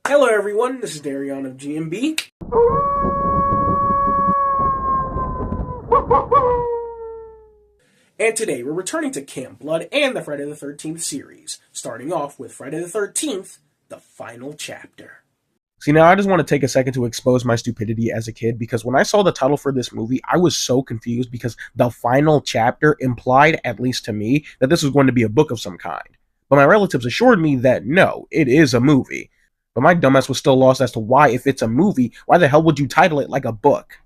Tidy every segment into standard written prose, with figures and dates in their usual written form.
Hello everyone, this is Darion of GNB. And today we're returning to Camp Blood and the Friday the 13th series, starting off with Friday the 13th, the final chapter. See, now I just want to take a second to expose my stupidity as a kid, because when I saw the title for this movie, I was so confused because the final chapter implied, at least to me, that this was going to be a book of some kind. But my relatives assured me that no, it is a movie. But my dumbass was still lost as to why, if it's a movie, why the hell would you title it like a book?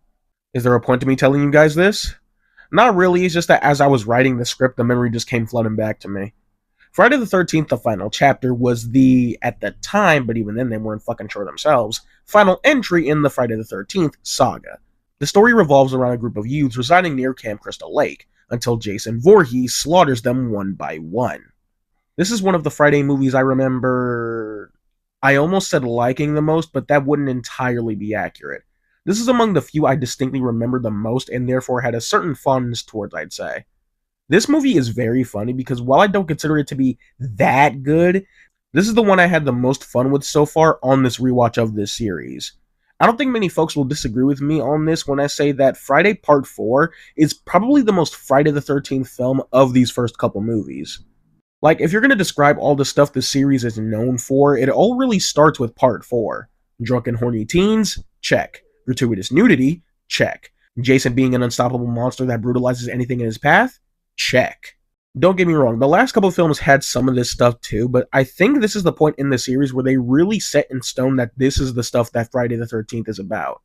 Is there a point to me telling you guys this? Not really, it's just that as I was writing the script, the memory just came flooding back to me. Friday the 13th, the final chapter, was the, at the time, but even then they weren't fucking sure themselves, final entry in the Friday the 13th saga. The story revolves around a group of youths residing near Camp Crystal Lake, until Jason Voorhees slaughters them one by one. This is one of the Friday movies I remember... I almost said liking the most, but that wouldn't entirely be accurate. This is among the few I distinctly remember the most, and therefore had a certain fondness towards, I'd say. This movie is very funny because while I don't consider it to be that good, this is the one I had the most fun with so far on this rewatch of this series. I don't think many folks will disagree with me on this when I say that Friday Part 4 is probably the most Friday the 13th film of these first couple movies. Like, if you're going to describe all the stuff the series is known for, it all really starts with Part 4. Drunken horny teens? Check. Gratuitous nudity? Check. Jason being an unstoppable monster that brutalizes anything in his path? Check. Don't get me wrong, the last couple of films had some of this stuff too, but I think this is the point in the series where they really set in stone that this is the stuff that Friday the 13th is about.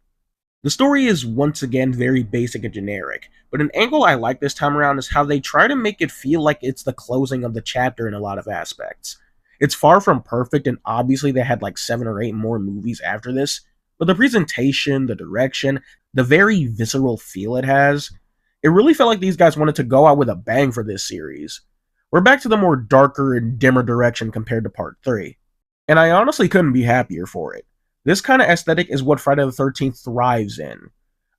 The story is once again very basic and generic, but an angle I like this time around is how they try to make it feel like it's the closing of the chapter in a lot of aspects. It's far from perfect, and obviously they had like 7 or 8 more movies after this, but the presentation, the direction, the very visceral feel it has, it really felt like these guys wanted to go out with a bang for this series. We're back to the more darker and dimmer direction compared to Part 3, and I honestly couldn't be happier for it. This kind of aesthetic is what Friday the 13th thrives in.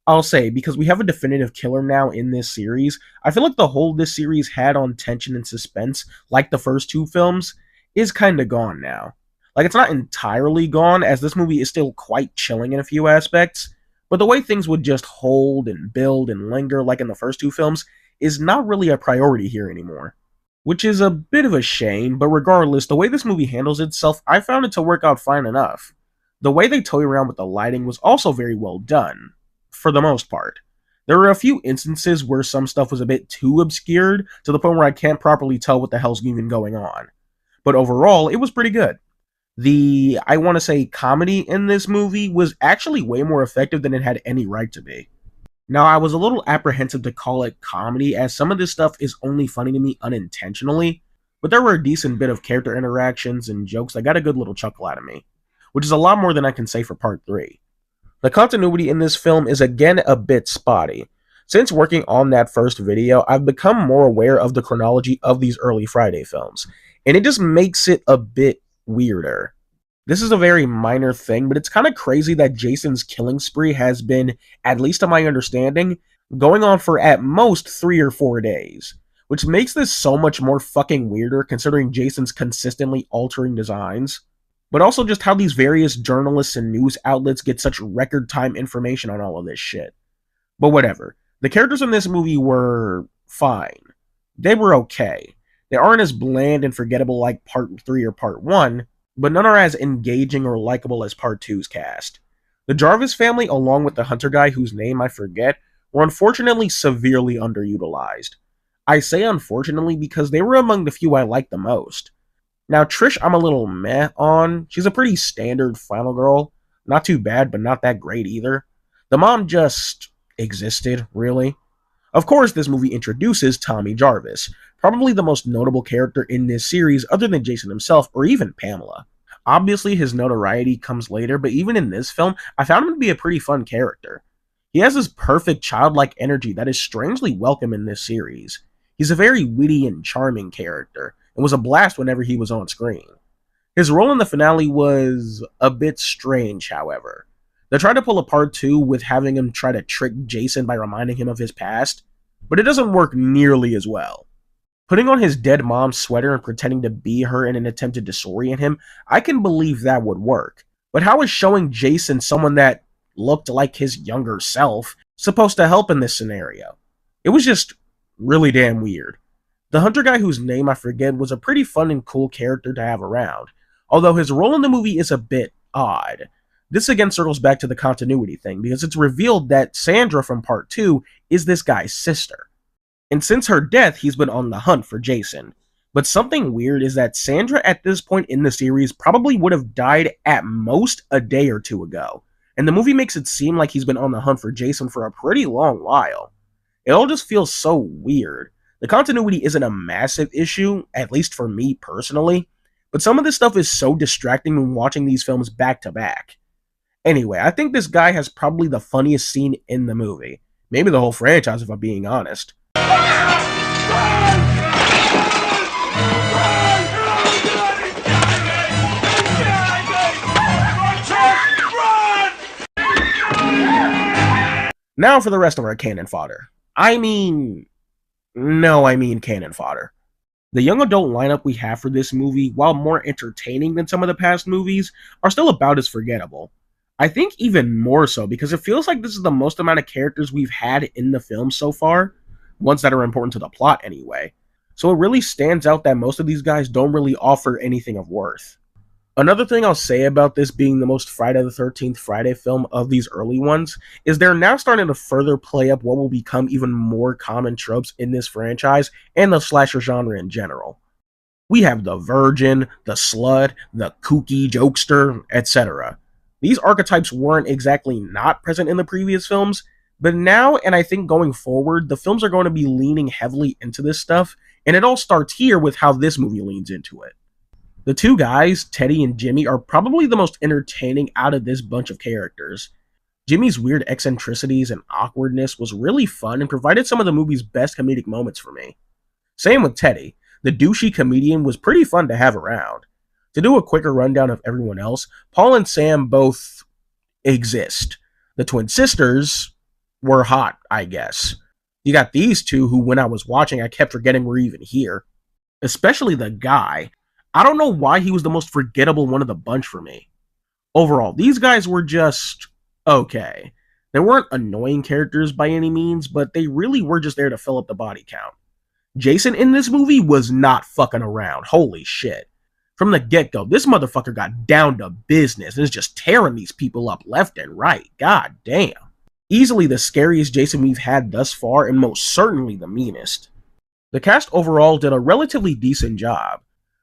I'll say, because we have a definitive killer now in this series, I feel like the hold this series had on tension and suspense, like the first 2 films, is kinda gone now. Like, it's not entirely gone, as this movie is still quite chilling in a few aspects, but the way things would just hold and build and linger like in the first 2 films is not really a priority here anymore. Which is a bit of a shame, but regardless, the way this movie handles itself, I found it to work out fine enough. The way they toy around with the lighting was also very well done, for the most part. There were a few instances where some stuff was a bit too obscured, to the point where I can't properly tell what the hell's even going on. But overall, it was pretty good. The, I want to say, comedy in this movie was actually way more effective than it had any right to be. Now, I was a little apprehensive to call it comedy, as some of this stuff is only funny to me unintentionally, but there were a decent bit of character interactions and jokes that got a good little chuckle out of me, which is a lot more than I can say for Part 3. The continuity in this film is again a bit spotty. Since working on that first video, I've become more aware of the chronology of these early Friday films, and it just makes it a bit weirder. This is a very minor thing, but it's kind of crazy that Jason's killing spree has been, at least to my understanding, going on for at most 3 or 4 days, which makes this so much more fucking weirder considering Jason's consistently altering designs, but also just how these various journalists and news outlets get such record time information on all of this shit. But whatever. The characters in this movie were fine. They were okay. They aren't as bland and forgettable like Part 3 or Part 1, but none are as engaging or likable as Part 2's cast. The Jarvis family, along with the hunter guy whose name I forget, were unfortunately severely underutilized. I say unfortunately because they were among the few I liked the most. Now, Trish I'm a little meh on. She's a pretty standard final girl. Not too bad, but not that great either. The mom just existed, really. Of course, this movie introduces Tommy Jarvis, probably the most notable character in this series other than Jason himself or even Pamela. Obviously, his notoriety comes later, but even in this film, I found him to be a pretty fun character. He has this perfect childlike energy that is strangely welcome in this series. He's a very witty and charming character, and was a blast whenever he was on screen. His role in the finale was a bit strange, however. They tried to pull a Part 2 with having him try to trick Jason by reminding him of his past, but it doesn't work nearly as well. Putting on his dead mom's sweater and pretending to be her in an attempt to disorient him, I can believe that would work. But how is showing Jason someone that looked like his younger self supposed to help in this scenario? It was just really damn weird. The hunter guy whose name I forget was a pretty fun and cool character to have around, although his role in the movie is a bit odd. This again circles back to the continuity thing, because it's revealed that Sandra from part 2 is this guy's sister. And since her death, he's been on the hunt for Jason. But something weird is that Sandra at this point in the series probably would have died at most a day or two ago, and the movie makes it seem like he's been on the hunt for Jason for a pretty long while. It all just feels so weird. The continuity isn't a massive issue, at least for me personally, but some of this stuff is so distracting when watching these films back to back. Anyway, I think this guy has probably the funniest scene in the movie. Maybe the whole franchise, if I'm being honest. Now for the rest of our cannon fodder. I mean cannon fodder. The young adult lineup we have for this movie, while more entertaining than some of the past movies, are still about as forgettable. I think even more so because it feels like this is the most amount of characters we've had in the film so far, ones that are important to the plot anyway. So it really stands out that most of these guys don't really offer anything of worth. Another thing I'll say about this being the most Friday the 13th Friday film of these early ones is they're now starting to further play up what will become even more common tropes in this franchise and the slasher genre in general. We have the virgin, the slut, the kooky jokester, etc. These archetypes weren't exactly not present in the previous films, but now, and I think going forward, the films are going to be leaning heavily into this stuff, and it all starts here with how this movie leans into it. The two guys, Teddy and Jimmy, are probably the most entertaining out of this bunch of characters. Jimmy's weird eccentricities and awkwardness was really fun and provided some of the movie's best comedic moments for me. Same with Teddy. The douchey comedian was pretty fun to have around. To do a quicker rundown of everyone else, Paul and Sam both exist. The twin sisters were hot, I guess. You got these two who, when I was watching, I kept forgetting were even here. Especially the guy. I don't know why he was the most forgettable one of the bunch for me. Overall, these guys were just okay. They weren't annoying characters by any means, but they really were just there to fill up the body count. Jason in this movie was not fucking around. Holy shit. From the get-go, this motherfucker got down to business and is just tearing these people up left and right. God damn. Easily the scariest Jason we've had thus far, and most certainly the meanest. The cast overall did a relatively decent job.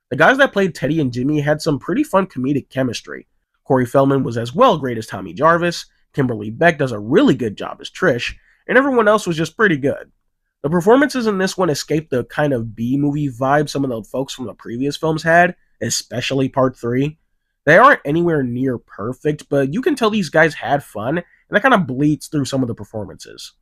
The guys that played Teddy and Jimmy had some pretty fun comedic chemistry. Corey Feldman was as well great as Tommy Jarvis, Kimberly Beck does a really good job as Trish, and everyone else was just pretty good. The performances in this one escaped the kind of B-movie vibe some of the folks from the previous films had, especially Part 3. They aren't anywhere near perfect, but you can tell these guys had fun, and that kind of bleeds through some of the performances.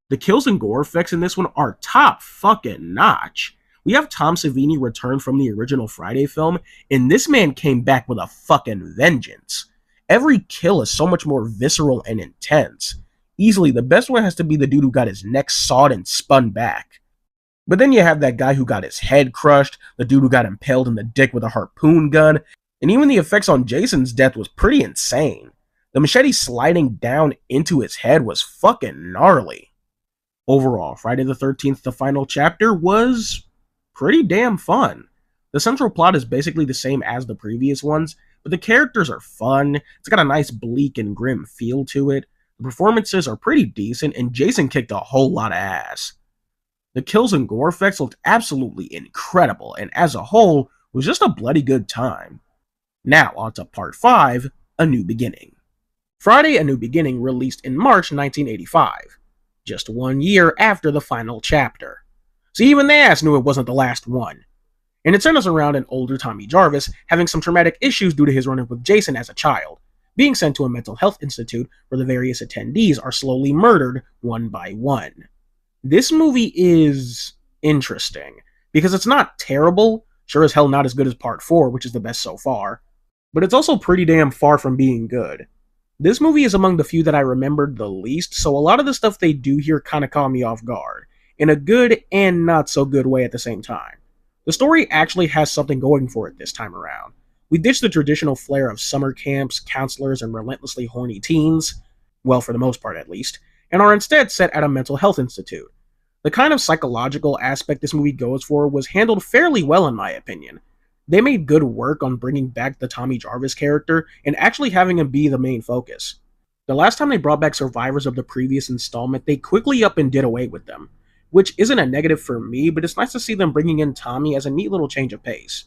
The kills and gore effects in this one are top fucking notch. We have Tom Savini return from the original Friday film, and this man came back with a fucking vengeance. Every kill is so much more visceral and intense. Easily, the best one has to be the dude who got his neck sawed and spun back. But then you have that guy who got his head crushed, the dude who got impaled in the dick with a harpoon gun, and even the effects on Jason's death was pretty insane. The machete sliding down into his head was fucking gnarly. Overall, Friday the 13th, the final chapter, was pretty damn fun. The central plot is basically the same as the previous ones, but the characters are fun, it's got a nice bleak and grim feel to it, the performances are pretty decent, and Jason kicked a whole lot of ass. The kills and gore effects looked absolutely incredible, and as a whole, was just a bloody good time. Now, on to Part 5, A New Beginning. Friday, A New Beginning released in March 1985, just 1 year after the final chapter. So even the ass knew it wasn't the last one. And it centers around an older Tommy Jarvis having some traumatic issues due to his run-in with Jason as a child, being sent to a mental health institute where the various attendees are slowly murdered one by one. This movie is interesting, because it's not terrible, sure as hell not as good as Part 4, which is the best so far, but it's also pretty damn far from being good. This movie is among the few that I remembered the least, so a lot of the stuff they do here kinda caught me off guard, in a good and not so good way at the same time. The story actually has something going for it this time around. We ditched the traditional flair of summer camps, counselors, and relentlessly horny teens, well, for the most part at least, and are instead set at a mental health institute. The kind of psychological aspect this movie goes for was handled fairly well, in my opinion. They made good work on bringing back the Tommy Jarvis character and actually having him be the main focus. The last time they brought back survivors of the previous installment, they quickly up and did away with them, which isn't a negative for me, but it's nice to see them bringing in Tommy as a neat little change of pace.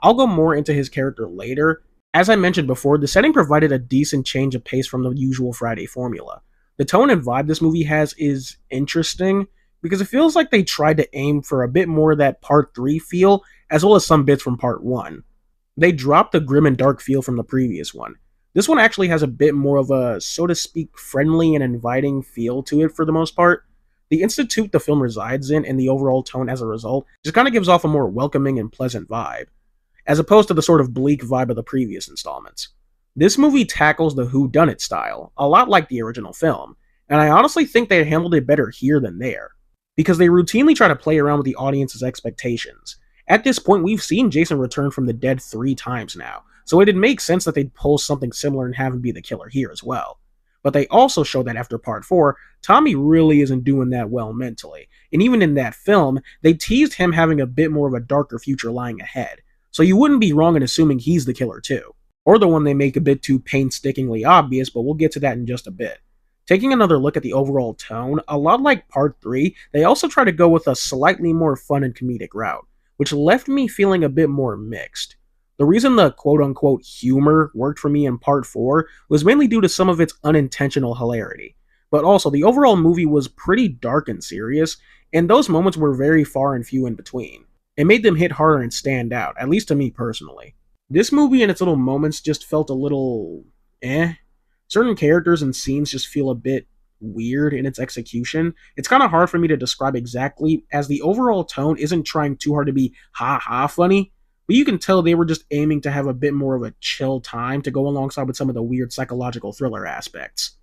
I'll go more into his character later. As I mentioned before, the setting provided a decent change of pace from the usual Friday formula. The tone and vibe this movie has is interesting, because it feels like they tried to aim for a bit more of that Part 3 feel, as well as some bits from Part 1. They dropped the grim and dark feel from the previous one. This one actually has a bit more of a, so to speak, friendly and inviting feel to it for the most part. The institute the film resides in and the overall tone as a result just kind of gives off a more welcoming and pleasant vibe, as opposed to the sort of bleak vibe of the previous installments. This movie tackles the whodunit style, a lot like the original film, and I honestly think they handled it better here than there, because they routinely try to play around with the audience's expectations. At this point, we've seen Jason return from the dead 3 times now, so it'd make sense that they'd pull something similar and have him be the killer here as well. But they also show that after Part 4, Tommy really isn't doing that well mentally, and even in that film, they teased him having a bit more of a darker future lying ahead, so you wouldn't be wrong in assuming he's the killer too. Or the one they make a bit too painstakingly obvious, but we'll get to that in just a bit. Taking another look at the overall tone, a lot like Part 3, they also try to go with a slightly more fun and comedic route, which left me feeling a bit more mixed. The reason the quote-unquote humor worked for me in Part 4 was mainly due to some of its unintentional hilarity, but also the overall movie was pretty dark and serious, and those moments were very far and few in between. It made them hit harder and stand out, at least to me personally. This movie and its little moments just felt a little Certain characters and scenes just feel a bit weird in its execution. It's kind of hard for me to describe exactly, as the overall tone isn't trying too hard to be ha-ha funny, but you can tell they were just aiming to have a bit more of a chill time to go alongside with some of the weird psychological thriller aspects.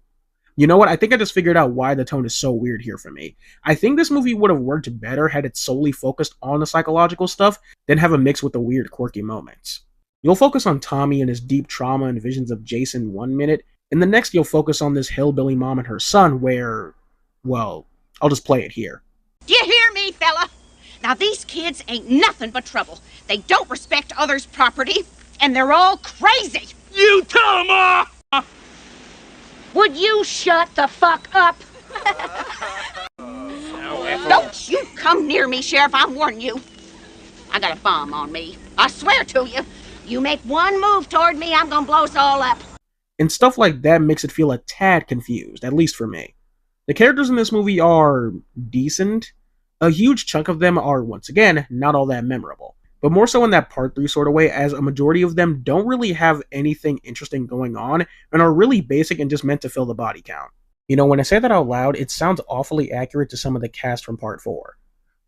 You know what? I think I just figured out why the tone is so weird here for me. I think this movie would have worked better had it solely focused on the psychological stuff, than have a mix with the weird, quirky moments. You'll focus on Tommy and his deep trauma and visions of Jason 1 minute, and the next you'll focus on this hillbilly mom and her son where, well, I'll just play it here. Do you hear me, fella? Now these kids ain't nothing but trouble. They don't respect others' property, and they're all crazy. You tell 'em, Ma! Would you shut the fuck up? Don't you come near me, Sheriff, I'm warning you. I got a bomb on me. I swear to you. You make one move toward me, I'm gonna blow us all up. And stuff like that makes it feel a tad confused, at least for me. The characters in this movie are decent. A huge chunk of them are, once again, not all that memorable, but more so in that Part 3 sort of way, as a majority of them don't really have anything interesting going on and are really basic and just meant to fill the body count. You know, when I say that out loud, it sounds awfully accurate to some of the cast from Part 4.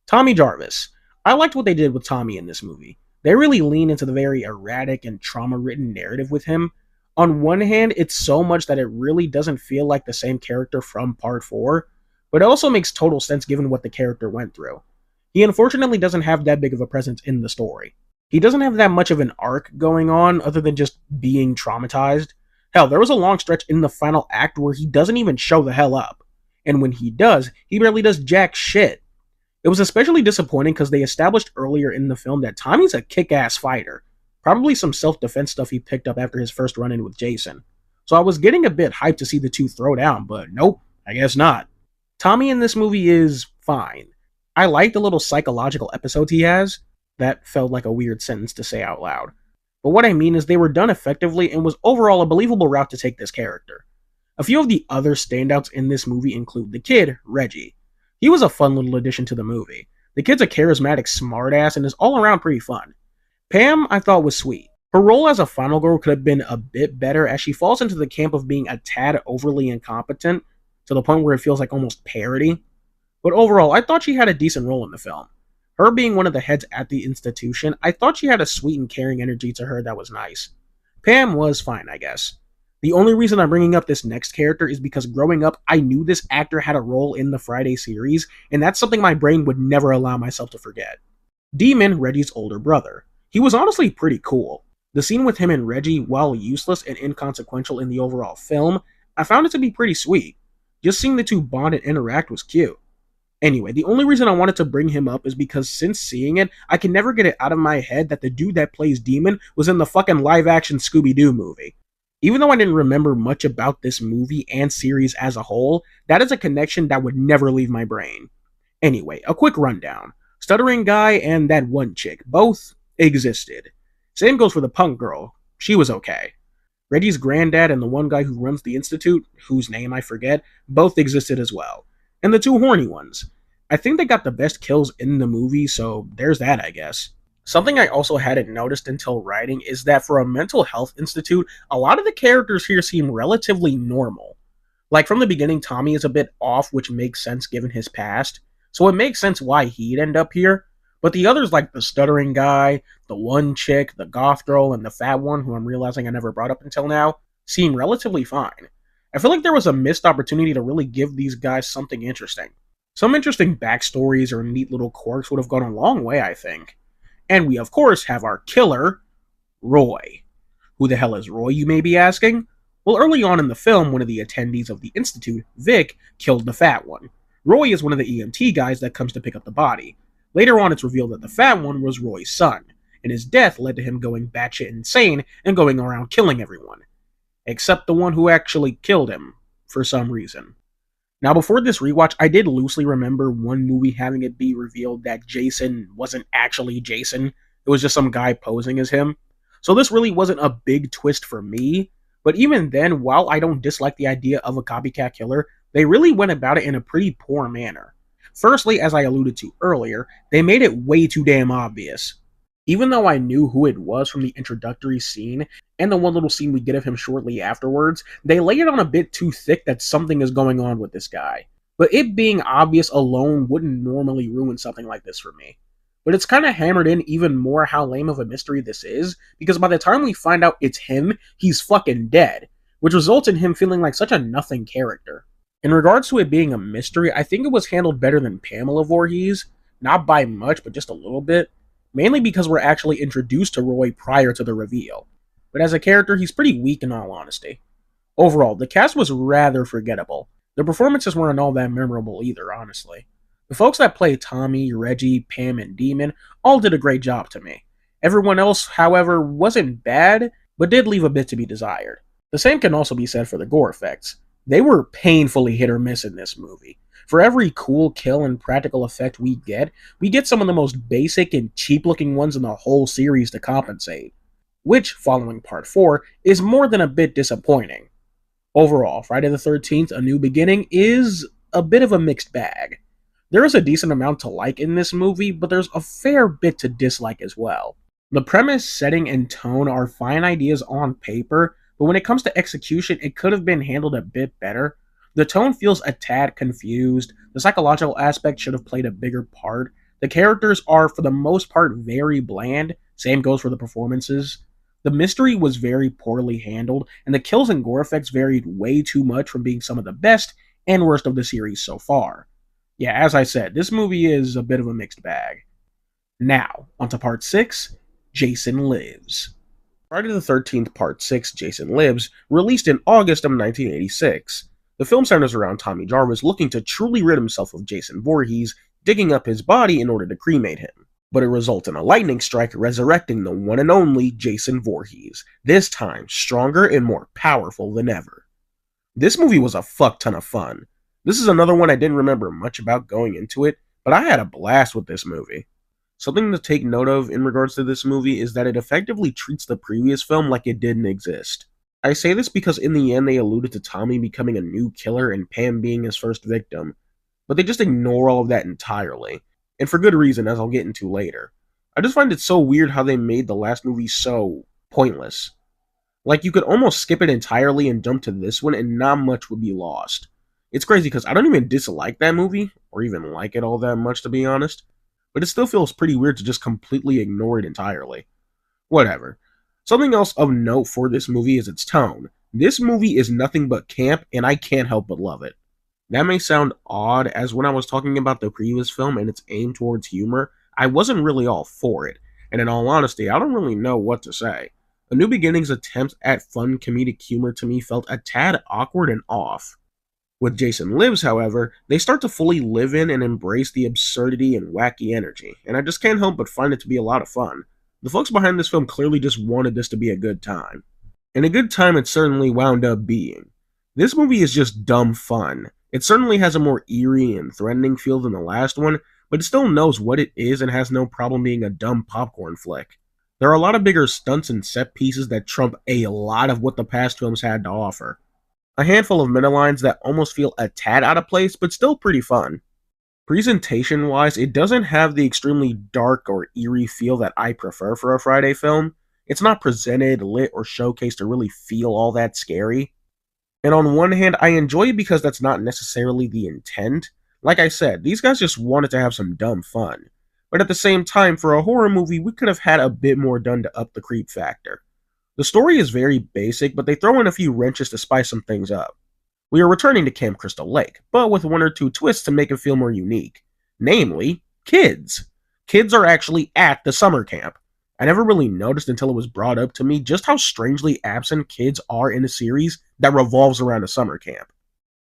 Tommy Jarvis. I liked what they did with Tommy in this movie. They really lean into the very erratic and trauma-ridden narrative with him. On one hand, it's so much that it really doesn't feel like the same character from Part 4, but it also makes total sense given what the character went through. He unfortunately doesn't have that big of a presence in the story. He doesn't have that much of an arc going on other than just being traumatized. Hell, there was a long stretch in the final act where he doesn't even show the hell up. And when he does, he barely does jack shit. It was especially disappointing because they established earlier in the film that Tommy's a kick-ass fighter. Probably some self-defense stuff he picked up after his first run-in with Jason. So I was getting a bit hyped to see the two throw down, but nope, I guess not. Tommy in this movie is fine. I like the little psychological episodes he has. That felt like a weird sentence to say out loud. But what I mean is they were done effectively and was overall a believable route to take this character. A few of the other standouts in this movie include the kid, Reggie. He was a fun little addition to the movie. The kid's a charismatic smartass and is all around pretty fun. Pam, I thought, was sweet. Her role as a final girl could have been a bit better, as she falls into the camp of being a tad overly incompetent, to the point where it feels like almost parody. But overall, I thought she had a decent role in the film. Her being one of the heads at the institution, I thought she had a sweet and caring energy to her that was nice. Pam was fine, I guess. The only reason I'm bringing up this next character is because growing up, I knew this actor had a role in the Friday series, and that's something my brain would never allow myself to forget. Demon, Reggie's older brother. He was honestly pretty cool. The scene with him and Reggie, while useless and inconsequential in the overall film, I found it to be pretty sweet. Just seeing the two bond and interact was cute. Anyway, the only reason I wanted to bring him up is because since seeing it, I can never get it out of my head that the dude that plays Demon was in the fucking live action Scooby Doo movie. Even though I didn't remember much about this movie and series as a whole, that is a connection that would never leave my brain. Anyway, a quick rundown. Stuttering guy and that one chick, both existed. Same goes for the punk girl. She was okay. Reggie's granddad and the one guy who runs the institute, whose name I forget, both existed as well. And the two horny ones. I think they got the best kills in the movie, so there's that, I guess. Something I also hadn't noticed until writing is that for a mental health institute, a lot of the characters here seem relatively normal. Like from the beginning, Tommy is a bit off, which makes sense given his past, so it makes sense why he'd end up here. But the others, like the stuttering guy, the one chick, the goth girl, and the fat one, who I'm realizing I never brought up until now, seem relatively fine. I feel like there was a missed opportunity to really give these guys something interesting. Some interesting backstories or neat little quirks would have gone a long way, I think. And we, of course, have our killer, Roy. Who the hell is Roy, you may be asking? Well, early on in the film, one of the attendees of the Institute, Vic, killed the fat one. Roy is one of the EMT guys that comes to pick up the body. Later on, it's revealed that the fat one was Roy's son, and his death led to him going batshit insane and going around killing everyone. Except the one who actually killed him, for some reason. Now, before this rewatch, I did loosely remember one movie having it be revealed that Jason wasn't actually Jason. It was just some guy posing as him. So this really wasn't a big twist for me. But even then, while I don't dislike the idea of a copycat killer, they really went about it in a pretty poor manner. Firstly, as I alluded to earlier, they made it way too damn obvious. Even though I knew who it was from the introductory scene, and the one little scene we get of him shortly afterwards, they lay it on a bit too thick that something is going on with this guy. But it being obvious alone wouldn't normally ruin something like this for me. But it's kind of hammered in even more how lame of a mystery this is, because by the time we find out it's him, he's fucking dead, which results in him feeling like such a nothing character. In regards to it being a mystery, I think it was handled better than Pamela Voorhees, not by much, but just a little bit. Mainly because we're actually introduced to Roy prior to the reveal. But as a character, he's pretty weak in all honesty. Overall, the cast was rather forgettable. The performances weren't all that memorable either, honestly. The folks that play Tommy, Reggie, Pam, and Demon all did a great job to me. Everyone else, however, wasn't bad, but did leave a bit to be desired. The same can also be said for the gore effects. They were painfully hit or miss in this movie. For every cool kill and practical effect we get some of the most basic and cheap-looking ones in the whole series to compensate. Which, following Part 4, is more than a bit disappointing. Overall, Friday the 13th, A New Beginning is a bit of a mixed bag. There is a decent amount to like in this movie, but there's a fair bit to dislike as well. The premise, setting, and tone are fine ideas on paper, but when it comes to execution, it could have been handled a bit better. The tone feels a tad confused, the psychological aspect should have played a bigger part, the characters are for the most part very bland, same goes for the performances. The mystery was very poorly handled, and the kills and gore effects varied way too much from being some of the best and worst of the series so far. Yeah, as I said, this movie is a bit of a mixed bag. Now, onto Part 6, Jason Lives. Friday the 13th Part 6, Jason Lives, released in August of 1986. The film centers around Tommy Jarvis looking to truly rid himself of Jason Voorhees, digging up his body in order to cremate him. But it results in a lightning strike resurrecting the one and only Jason Voorhees, this time stronger and more powerful than ever. This movie was a fuck ton of fun. This is another one I didn't remember much about going into it, but I had a blast with this movie. Something to take note of in regards to this movie is that it effectively treats the previous film like it didn't exist. I say this because in the end they alluded to Tommy becoming a new killer and Pam being his first victim, but they just ignore all of that entirely, and for good reason, as I'll get into later. I just find it so weird how they made the last movie so pointless. Like, you could almost skip it entirely and jump to this one and not much would be lost. It's crazy because I don't even dislike that movie, or even like it all that much to be honest, but it still feels pretty weird to just completely ignore it entirely. Whatever. Something else of note for this movie is its tone. This movie is nothing but camp, and I can't help but love it. That may sound odd, as when I was talking about the previous film and its aim towards humor, I wasn't really all for it, and in all honesty, I don't really know what to say. A New Beginning's attempt at fun comedic humor to me felt a tad awkward and off. With Jason Lives, however, they start to fully live in and embrace the absurdity and wacky energy, and I just can't help but find it to be a lot of fun. The folks behind this film clearly just wanted this to be a good time. And a good time it certainly wound up being. This movie is just dumb fun. It certainly has a more eerie and threatening feel than the last one, but it still knows what it is and has no problem being a dumb popcorn flick. There are a lot of bigger stunts and set pieces that trump a lot of what the past films had to offer. A handful of meta lines that almost feel a tad out of place, but still pretty fun. Presentation wise, it doesn't have the extremely dark or eerie feel that I prefer for a Friday film. It's not presented, lit, or showcased to really feel all that scary. And on one hand, I enjoy it because that's not necessarily the intent. Like I said, these guys just wanted to have some dumb fun. But at the same time, for a horror movie, we could have had a bit more done to up the creep factor. The story is very basic, but they throw in a few wrenches to spice some things up. We are returning to Camp Crystal Lake, but with one or two twists to make it feel more unique. Namely, kids. Kids are actually at the summer camp. I never really noticed until it was brought up to me just how strangely absent kids are in a series that revolves around a summer camp.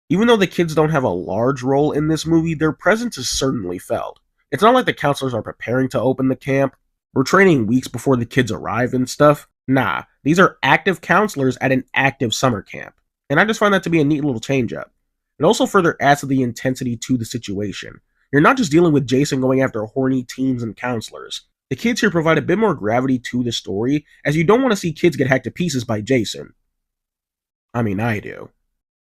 Even though the kids don't have a large role in this movie, their presence is certainly felt. It's not like the counselors are preparing to open the camp. We're training weeks before the kids arrive and stuff. Nah, these are active counselors at an active summer camp. And I just find that to be a neat little change up. It also further adds to the intensity to the situation. You're not just dealing with Jason going after horny teens and counselors. The kids here provide a bit more gravity to the story, as you don't want to see kids get hacked to pieces by Jason. I mean, I do.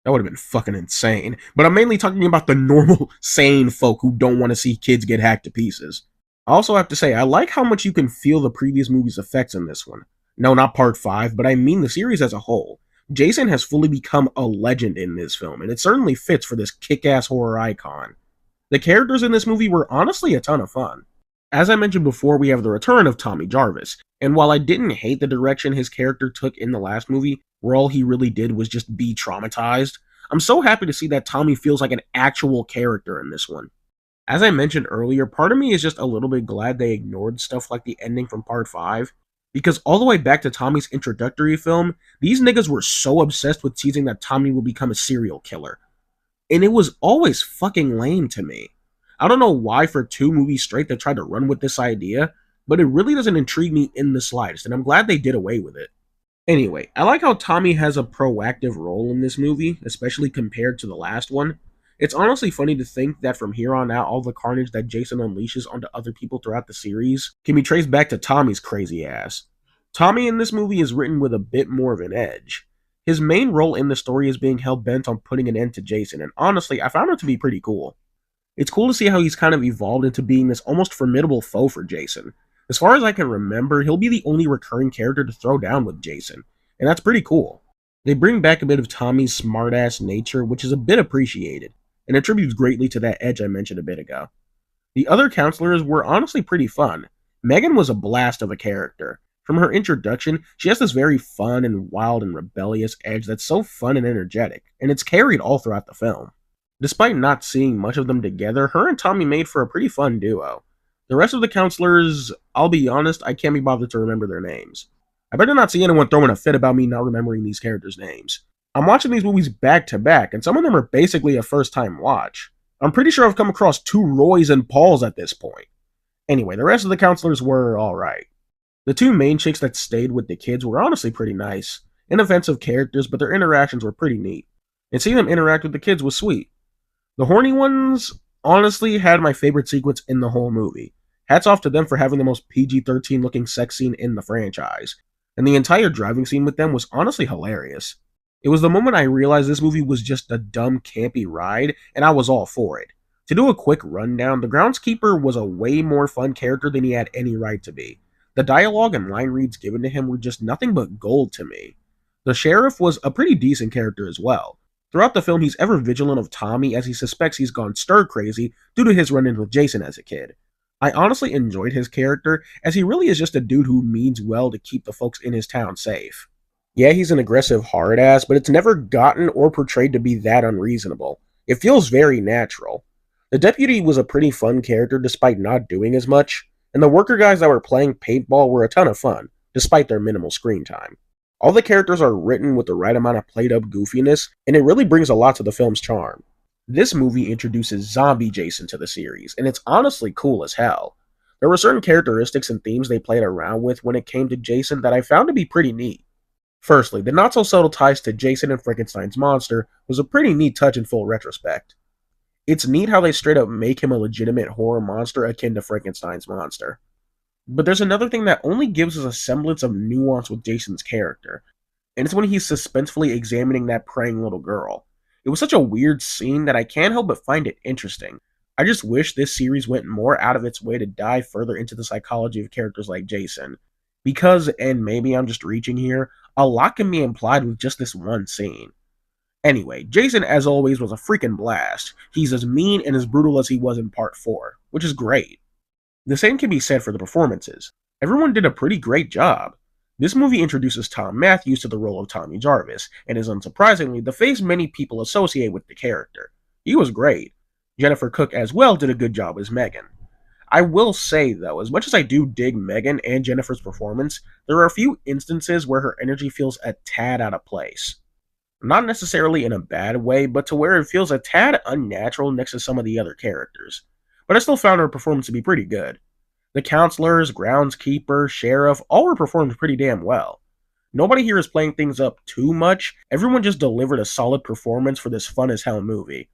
That would have been fucking insane. But I'm mainly talking about the normal, sane folk who don't want to see kids get hacked to pieces. I also have to say, I like how much you can feel the previous movie's effects in this one. No, not part 5, but I mean the series as a whole. Jason has fully become a legend in this film, and it certainly fits for this kick-ass horror icon. The characters in this movie were honestly a ton of fun. As I mentioned before, we have the return of Tommy Jarvis, and while I didn't hate the direction his character took in the last movie, where all he really did was just be traumatized, I'm so happy to see that Tommy feels like an actual character in this one. As I mentioned earlier, part of me is just a little bit glad they ignored stuff like the ending from part 5, because all the way back to Tommy's introductory film, these niggas were so obsessed with teasing that Tommy will become a serial killer. And it was always fucking lame to me. I don't know why for 2 movies straight they tried to run with this idea, but it really doesn't intrigue me in the slightest, and I'm glad they did away with it. Anyway, I like how Tommy has a proactive role in this movie, especially compared to the last one. It's honestly funny to think that from here on out, all the carnage that Jason unleashes onto other people throughout the series can be traced back to Tommy's crazy ass. Tommy in this movie is written with a bit more of an edge. His main role in the story is being hell-bent on putting an end to Jason, and honestly, I found it to be pretty cool. It's cool to see how he's kind of evolved into being this almost formidable foe for Jason. As far as I can remember, he'll be the only recurring character to throw down with Jason, and that's pretty cool. They bring back a bit of Tommy's smartass nature, which is a bit appreciated, and attributes greatly to that edge I mentioned a bit ago. The other counselors were honestly pretty fun. Megan was a blast of a character. From her introduction, she has this very fun and wild and rebellious edge that's so fun and energetic, and it's carried all throughout the film. Despite not seeing much of them together, her and Tommy made for a pretty fun duo. The rest of the counselors, I'll be honest, I can't be bothered to remember their names. I better not see anyone throwing a fit about me not remembering these characters' names. I'm watching these movies back to back, and some of them are basically a first-time watch. I'm pretty sure I've come across 2 Roys and Pauls at this point. Anyway, the rest of the counselors were alright. The 2 main chicks that stayed with the kids were honestly pretty nice. Inoffensive characters, but their interactions were pretty neat. And seeing them interact with the kids was sweet. The horny ones honestly had my favorite sequence in the whole movie. Hats off to them for having the most PG-13 looking sex scene in the franchise. And the entire driving scene with them was honestly hilarious. It was the moment I realized this movie was just a dumb, campy ride, and I was all for it. To do a quick rundown, the groundskeeper was a way more fun character than he had any right to be. The dialogue and line reads given to him were just nothing but gold to me. The sheriff was a pretty decent character as well. Throughout the film, he's ever vigilant of Tommy as he suspects he's gone stir-crazy due to his run-in with Jason as a kid. I honestly enjoyed his character, as he really is just a dude who means well to keep the folks in his town safe. Yeah, he's an aggressive hard-ass, but it's never gotten or portrayed to be that unreasonable. It feels very natural. The deputy was a pretty fun character despite not doing as much, and the worker guys that were playing paintball were a ton of fun. despite their minimal screen time. All the characters are written with the right amount of played-up goofiness, and it really brings a lot to the film's charm. This movie introduces zombie Jason to the series, and it's honestly cool as hell. There were certain characteristics and themes they played around with when it came to Jason that I found to be pretty neat. Firstly, the not-so-subtle ties to Jason and Frankenstein's monster was a pretty neat touch in full retrospect. It's neat how they straight up make him a legitimate horror monster akin to Frankenstein's monster. But there's another thing that only gives us a semblance of nuance with Jason's character, and it's when he's suspensefully examining that praying little girl. It was such a weird scene that I can't help but find it interesting. I just wish this series went more out of its way to dive further into the psychology of characters like Jason. Because, and maybe I'm just reaching here, a lot can be implied with just this one scene. Anyway, Jason, as always, was a freaking blast. He's as mean and as brutal as he was in Part 4, which is great. The same can be said for the performances. Everyone did a pretty great job. This movie introduces Tom Matthews to the role of Tommy Jarvis, and is unsurprisingly the face many people associate with the character. He was great. Jennifer Cooke as well did a good job as Megan. I will say, though, as much as I do dig Megan and Jennifer's performance, there are a few instances where her energy feels a tad out of place. Not necessarily in a bad way, but to where it feels a tad unnatural next to some of the other characters. But I still found her performance to be pretty good. The counselors, groundskeeper, sheriff, all were performed pretty damn well. Nobody here is playing things up too much, everyone just delivered a solid performance for this fun as hell movie.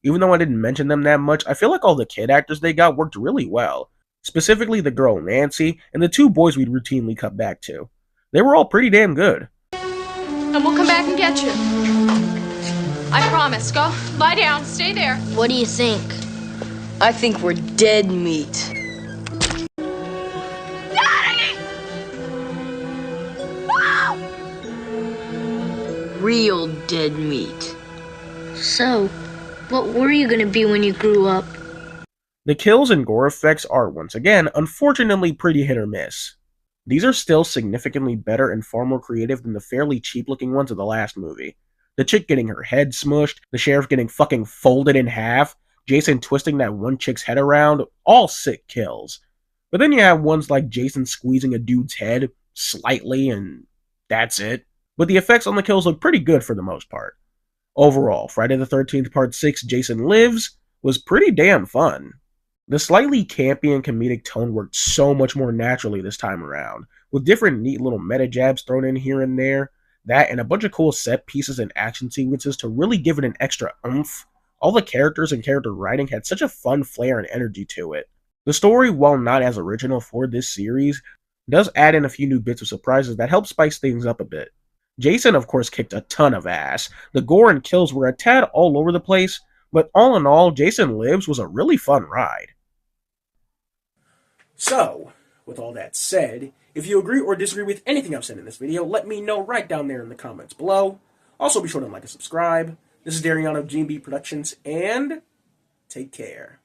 Even though I didn't mention them that much, I feel like all the kid actors they got worked really well. Specifically the girl Nancy, and the two boys we'd routinely cut back to. They were all pretty damn good. And we'll come back and get you. I promise. Go. Lie down. Stay there. What do you think? I think we're dead meat. Daddy! Oh! Real dead meat. So, what were you gonna be when you grew up? The kills and gore effects are, once again, unfortunately pretty hit or miss. These are still significantly better and far more creative than the fairly cheap-looking ones of the last movie. The chick getting her head smushed, the sheriff getting fucking folded in half, Jason twisting that one chick's head around, all sick kills. But then you have ones like Jason squeezing a dude's head, slightly, and that's it. But the effects on the kills look pretty good for the most part. Overall, Friday the 13th Part 6 Jason Lives was pretty damn fun. The slightly campy and comedic tone worked so much more naturally this time around, with different neat little meta jabs thrown in here and there, that and a bunch of cool set pieces and action sequences to really give it an extra oomph. All the characters and character writing had such a fun flair and energy to it. The story, while not as original for this series, does add in a few new bits of surprises that help spice things up a bit. Jason, of course, kicked a ton of ass. The gore and kills were a tad all over the place, but all in all, Jason Lives was a really fun ride. So, with all that said, if you agree or disagree with anything I've said in this video, let me know right down there in the comments below. Also, be sure to like and subscribe. This is Darian of GNB Productions, and take care.